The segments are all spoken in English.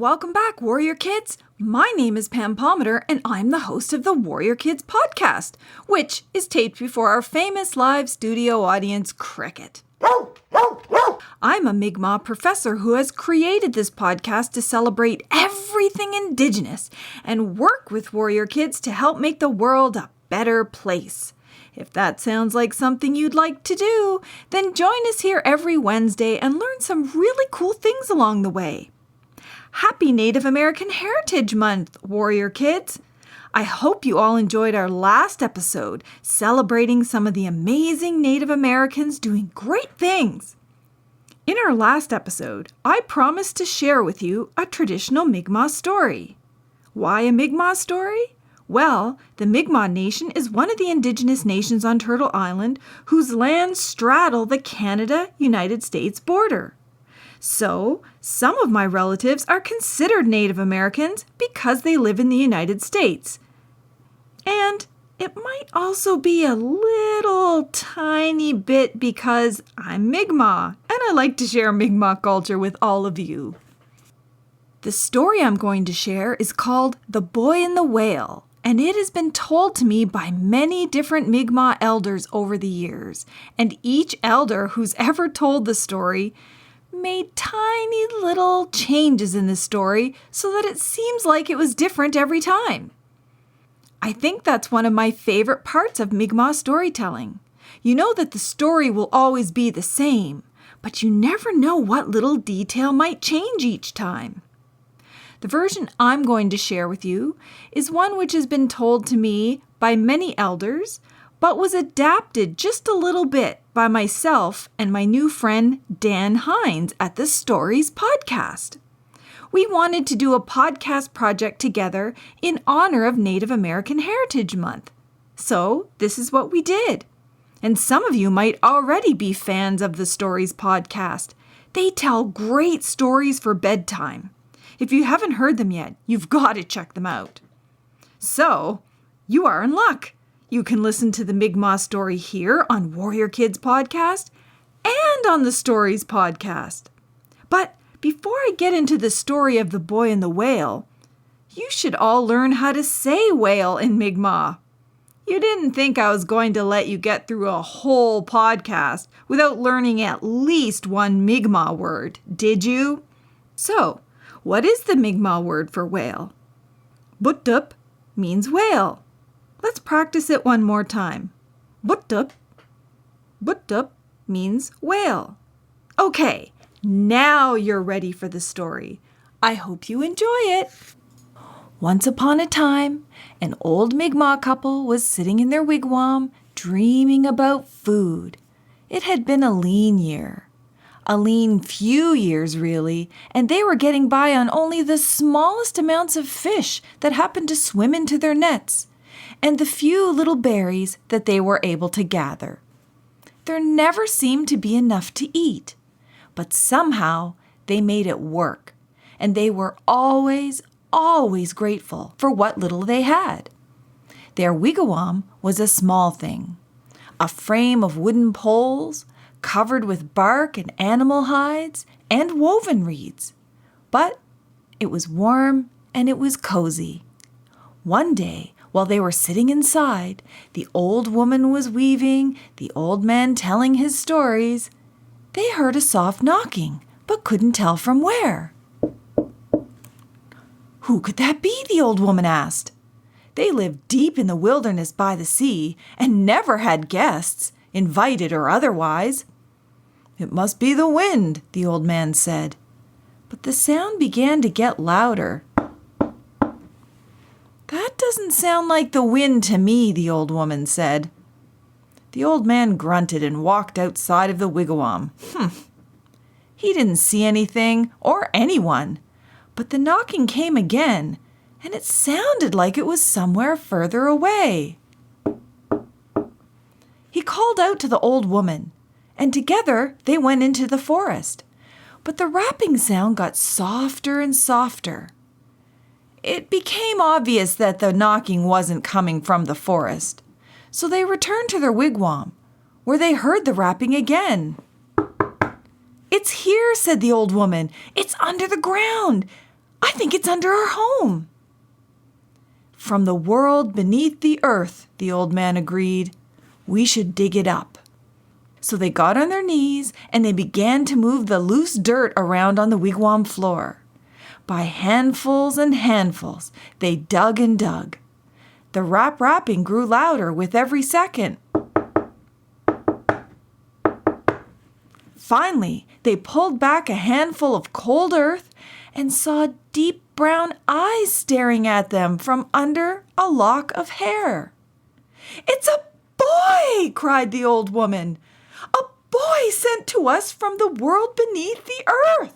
welcome back, Warrior Kids. My name is Pam Palmater, and I'm the host of the Warrior Kids podcast, which is taped before our famous live studio audience, Cricket. I'm a Mi'kmaq professor who has created this podcast to celebrate everything Indigenous and work with Warrior Kids to help make the world a better place. If that sounds like something you'd like to do, then join us here every Wednesday and learn some really cool things along the way. Happy Native American Heritage Month, Warrior Kids! I hope you all enjoyed our last episode celebrating some of the amazing Native Americans doing great things. In our last episode, I promised to share with you a traditional Mi'kmaq story. Why a Mi'kmaq story? Well, the Mi'kmaq Nation is one of the Indigenous nations on Turtle Island whose lands straddle the Canada-United States border. So, some of my relatives are considered Native Americans because they live in the United States. And it might also be a little tiny bit because I'm Mi'kmaq and I like to share Mi'kmaq culture with all of you. The story I'm going to share is called The Boy and the Whale, and it has been told to me by many different Mi'kmaq elders over the years, and each elder who's ever told the story made tiny little changes in the story so that it seems like it was different every time. I think that's one of my favorite parts of Mi'kmaq storytelling. You know that the story will always be the same, but you never know what little detail might change each time. The version I'm going to share with you is one which has been told to me by many elders, but was adapted just a little bit by myself and my new friend Dan Hines at the Stories Podcast. We wanted to do a podcast project together in honor of Native American Heritage Month. So this is what we did. And some of you might already be fans of the Stories Podcast. They tell great stories for bedtime. If you haven't heard them yet, you've got to check them out. So, you are in luck. You can listen to the Mi'kmaq story here on Warrior Kids Podcast and on the Stories Podcast. But before I get into the story of the boy and the whale, you should all learn how to say whale in Mi'kmaq. You didn't think I was going to let you get through a whole podcast without learning at least one Mi'kmaq word, did you? So, what is the Mi'kmaq word for whale? Buttup means whale. Let's practice it one more time. Buttup. Buttup means whale. Okay, now you're ready for the story. I hope you enjoy it. Once upon a time, an old Mi'kmaq couple was sitting in their wigwam dreaming about food. It had been a lean year. A lean few years, really, and they were getting by on only the smallest amounts of fish that happened to swim into their nets, and the few little berries that they were able to gather. There never seemed to be enough to eat, but somehow they made it work, and they were always grateful for what little they had. Their wigwam was a small thing, a frame of wooden poles, covered with bark and animal hides and woven reeds. But it was warm and it was cozy. One day, while they were sitting inside, the old woman was weaving, the old man telling his stories. They heard a soft knocking, but couldn't tell from where. Who could that be? The old woman asked. They lived deep in the wilderness by the sea and never had guests, invited or otherwise. It must be the wind, the old man said. But the sound began to get louder. That doesn't sound like the wind to me, the old woman said. The old man grunted and walked outside of the wigwam. He didn't see anything or anyone, but the knocking came again, and it sounded like it was somewhere further away. He called out to the old woman, and together they went into the forest. But the rapping sound got softer and softer. It became obvious that the knocking wasn't coming from the forest, so they returned to their wigwam, where they heard the rapping again. "It's here," said the old woman. "It's under the ground. I think it's under our home. From the world beneath the earth, the old man agreed. We should dig it up. So they got on their knees and they began to move the loose dirt around on the wigwam floor. By handfuls and handfuls, they dug and dug. The rapping grew louder with every second. Finally, they pulled back a handful of cold earth and saw deep brown eyes staring at them from under a lock of hair. "It's a boy!" cried the old woman. "A boy sent to us from the world beneath the earth."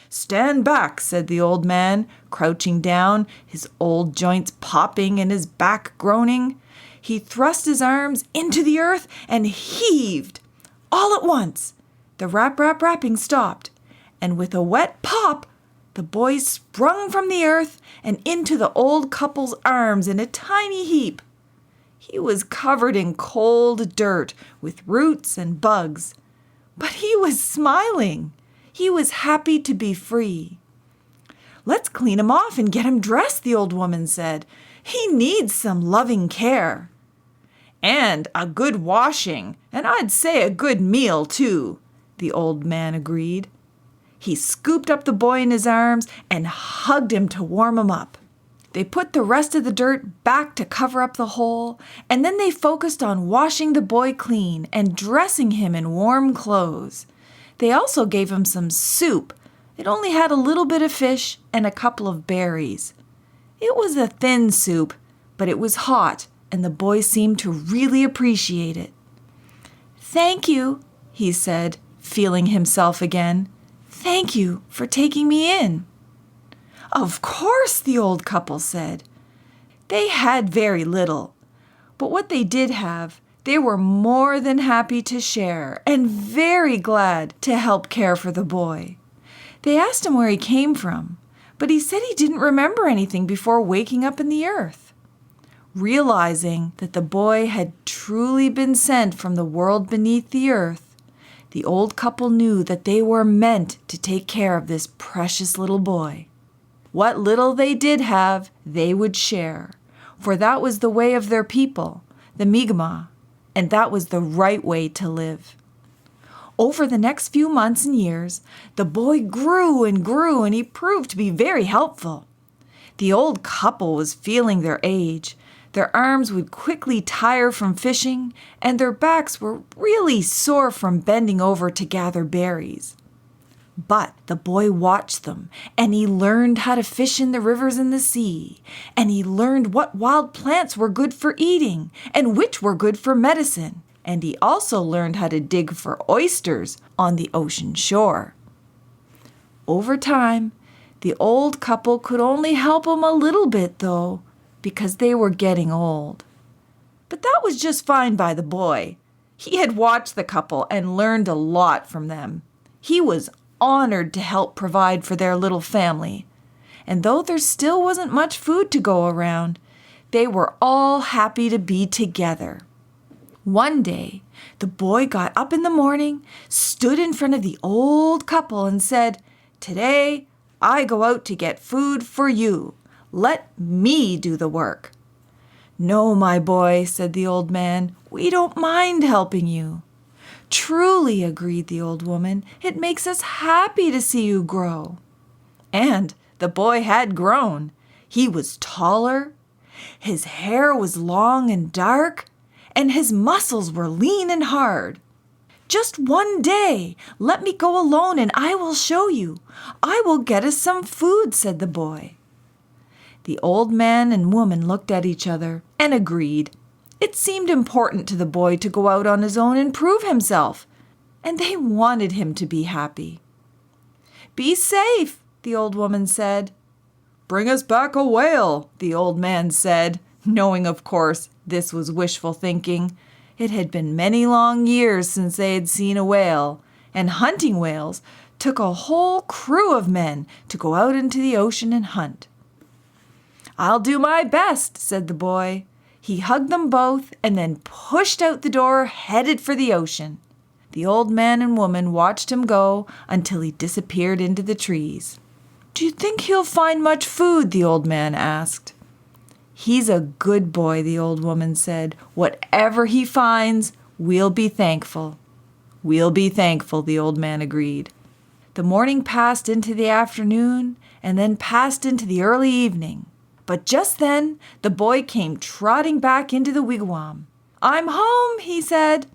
"Stand back," said the old man, crouching down, his old joints popping and his back groaning. He thrust his arms into the earth and heaved. All at once, the rapping stopped, and with a wet pop, the boy sprung from the earth and into the old couple's arms in a tiny heap. He was covered in cold dirt with roots and bugs, but he was smiling. He was happy to be free. "Let's clean him off and get him dressed," the old woman said. "He needs some loving care." "And a good washing, and I'd say a good meal too," the old man agreed. He scooped up the boy in his arms and hugged him to warm him up. They put the rest of the dirt back to cover up the hole, and then they focused on washing the boy clean and dressing him in warm clothes. They also gave him some soup. It only had a little bit of fish and a couple of berries. It was a thin soup, but it was hot, and the boy seemed to really appreciate it. "Thank you," he said, feeling himself again. "Thank you for taking me in." "Of course," the old couple said. They had very little, but what they did have, they were more than happy to share and very glad to help care for the boy. They asked him where he came from, but he said he didn't remember anything before waking up in the earth. Realizing that the boy had truly been sent from the world beneath the earth, the old couple knew that they were meant to take care of this precious little boy. What little they did have, they would share, for that was the way of their people, the Mi'kmaq, and that was the right way to live. Over the next few months and years, the boy grew and grew, and he proved to be very helpful. The old couple was feeling their age. Their arms would quickly tire from fishing, and their backs were really sore from bending over to gather berries. But the boy watched them, and he learned how to fish in the rivers and the sea, and he learned what wild plants were good for eating and which were good for medicine, and he also learned how to dig for oysters on the ocean shore. Over time, the old couple could only help him a little bit, though, because they were getting old. But that was just fine by the boy. He had watched the couple and learned a lot from them. He was honored to help provide for their little family. And though there still wasn't much food to go around, they were all happy to be together. One day, the boy got up in the morning, stood in front of the old couple and said, "Today, I go out to get food for you. Let me do the work." "No, my boy," said the old man, "we don't mind helping you." "Truly," agreed the old woman, "it makes us happy to see you grow." And the boy had grown. He was taller, his hair was long and dark, and his muscles were lean and hard. "Just one day, let me go alone and I will show you. I will get us some food," said the boy. The old man and woman looked at each other and agreed. It seemed important to the boy to go out on his own and prove himself, and they wanted him to be happy. "Be safe," the old woman said. "Bring us back a whale," the old man said, knowing, of course, this was wishful thinking. It had been many long years since they had seen a whale, and hunting whales took a whole crew of men to go out into the ocean and hunt. "I'll do my best," said the boy. He hugged them both and then pushed out the door, headed for the ocean. The old man and woman watched him go until he disappeared into the trees. "Do you think he'll find much food?" the old man asked. "He's a good boy," the old woman said. "Whatever he finds, we'll be thankful." "We'll be thankful," the old man agreed. The morning passed into the afternoon and then passed into the early evening. But just then the boy came trotting back into the wigwam. "I'm home," he said.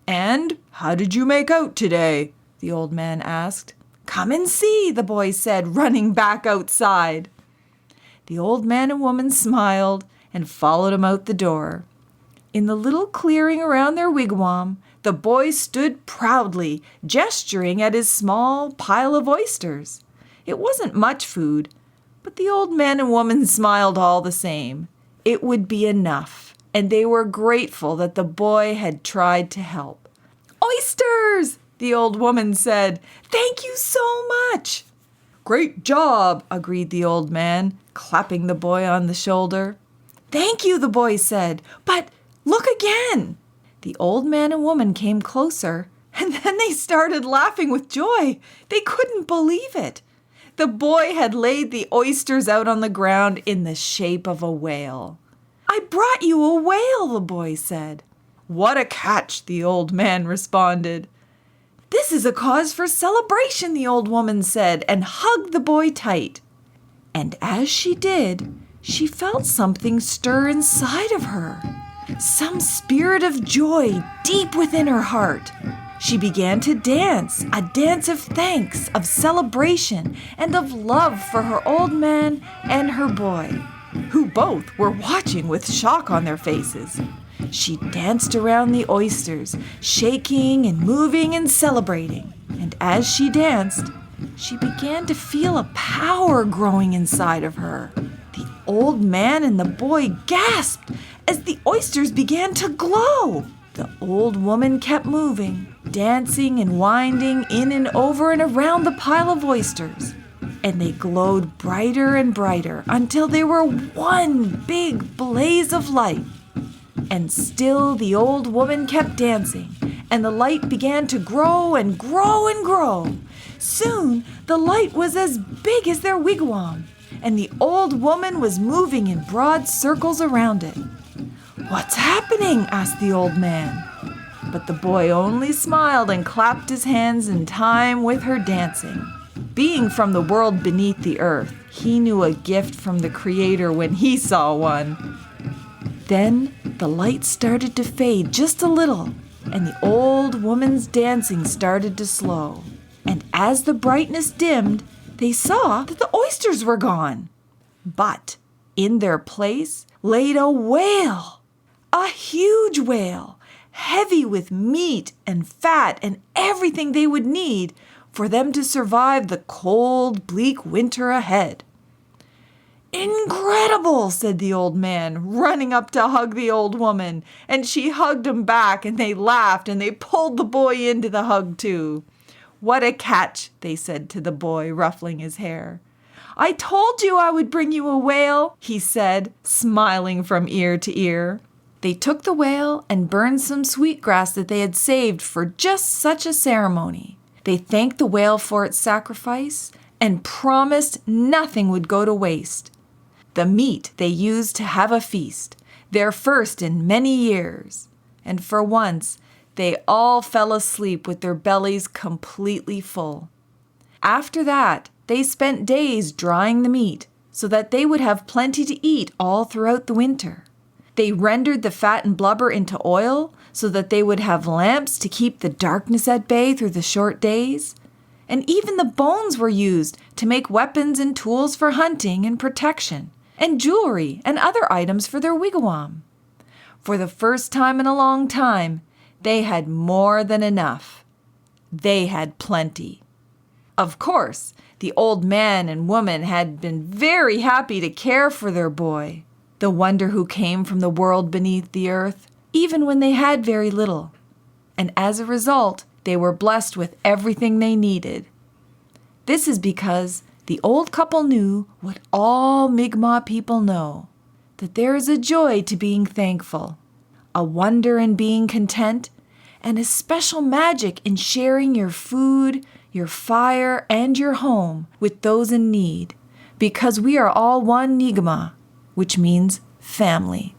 "And how did you make out today?" the old man asked. "Come and see," the boy said, running back outside. The old man and woman smiled and followed him out the door. In the little clearing around their wigwam, the boy stood proudly, gesturing at his small pile of oysters. It wasn't much food, but the old man and woman smiled all the same. It would be enough, and they were grateful that the boy had tried to help. "Oysters!" the old woman said. "Thank you so much." "Great job," agreed the old man, clapping the boy on the shoulder. "Thank you," the boy said, "but look again." The old man and woman came closer, and then they started laughing with joy. They couldn't believe it. The boy had laid the oysters out on the ground in the shape of a whale. "I brought you a whale," the boy said. "What a catch," the old man responded. "This is a cause for celebration," the old woman said, and hugged the boy tight. And as she did, she felt something stir inside of her. Some spirit of joy deep within her heart. She began to dance, a dance of thanks, of celebration, and of love for her old man and her boy, who both were watching with shock on their faces. She danced around the oysters, shaking and moving and celebrating. And as she danced, she began to feel a power growing inside of her. The old man and the boy gasped as the oysters began to glow. The old woman kept moving, dancing and winding in and over and around the pile of oysters. And they glowed brighter and brighter until they were one big blaze of light. And still the old woman kept dancing, and the light began to grow and grow and grow. Soon the light was as big as their wigwam, and the old woman was moving in broad circles around it. "What's happening?" asked the old man. But the boy only smiled and clapped his hands in time with her dancing. Being from the world beneath the earth, he knew a gift from the Creator when he saw one. Then the light started to fade just a little, and the old woman's dancing started to slow. And as the brightness dimmed, they saw that the oysters were gone. But in their place laid a whale, a huge whale, heavy with meat and fat and everything they would need for them to survive the cold, bleak winter ahead. "Incredible," said the old man, running up to hug the old woman, and she hugged him back, and they laughed, and they pulled the boy into the hug too. "What a catch," they said to the boy, ruffling his hair. "I told you I would bring you a whale," he said, smiling from ear to ear. They took the whale and burned some sweetgrass that they had saved for just such a ceremony. They thanked the whale for its sacrifice and promised nothing would go to waste. The meat they used to have a feast, their first in many years. And for once, they all fell asleep with their bellies completely full. After that, they spent days drying the meat so that they would have plenty to eat all throughout the winter. They rendered the fat and blubber into oil so that they would have lamps to keep the darkness at bay through the short days. And even the bones were used to make weapons and tools for hunting and protection, and jewelry and other items for their wigwam. For the first time in a long time, they had more than enough. They had plenty. Of course, the old man and woman had been very happy to care for their boy, the wonder who came from the world beneath the earth, even when they had very little. And as a result, they were blessed with everything they needed. This is because the old couple knew what all Mi'kmaq people know, that there is a joy to being thankful, a wonder in being content, and a special magic in sharing your food, your fire, and your home with those in need, because we are all one Niigama, which means family.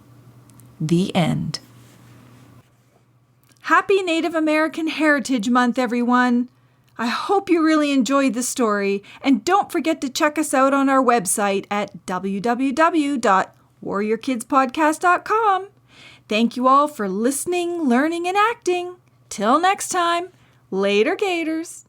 The end. Happy Native American Heritage Month, everyone! I hope you really enjoyed the story, and don't forget to check us out on our website at www.warriorkidspodcast.com. Thank you all for listening, learning, and acting. Till next time, later, Gators!